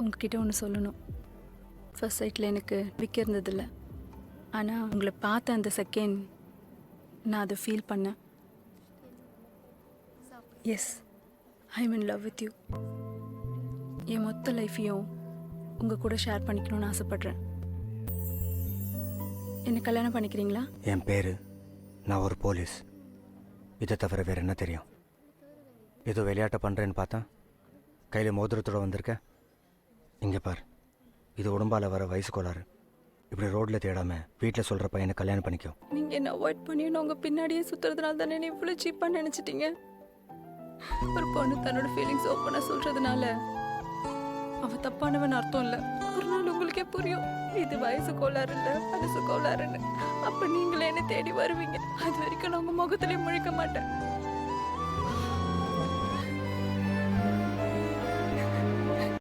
உங்ககிட்ட ஒன்று சொல்லணும். ஃபர்ஸ்ட் சைட்டில் எனக்கு விற்க இருந்ததில்ல. ஆனால் உங்களை பார்த்த அந்த செகண்ட் நான் அதை ஃபீல் பண்ணேன். Yes, I am in love with you. என் மொத்த லைஃப்பையும் உங்கள் கூட ஷேர் பண்ணிக்கணும்னு ஆசைப்பட்றேன். என்னை கல்யாணம் பண்ணிக்கிறீங்களா? என் பேர், நான் ஒரு போலீஸ். இதை தவிர வேறு என்ன தெரியும்? ஏதோ விளையாட்டை பண்ணுறேன்னு பார்த்தா கையில் மோதிரத்தோடு வந்திருக்க. இங்கே பார், இது உடம்பால் வர வயசு கோளாறு. இப்படி ரோட்டில் தேடாமல் வீட்டில் சொல்கிற பையனை கல்யாணம் பண்ணிக்கோ. நீங்கள் என்ன அவாய்ட் பண்ணி உங்கள் பின்னாடியே சுற்றுறதுனால தானே என்ன இவ்வளோ சீப்பாக நினச்சிட்டீங்க. ஒரு பொண்ணு தன்னோட ஃபீலிங்ஸ் ஓப்பனாக சொல்கிறதுனால அவள் தப்பானவன் அர்த்தம் இல்லை. ஒரு நாள் உங்களுக்கே புரியும் இது வயசு கோளாறு இல்லை மனசு கோளாறுன்னு. அப்போ நீங்களே என்ன தேடி வருவீங்க. அது வரைக்கும் நான் உங்கள் முகத்திலே முழிக்க மாட்டேன்.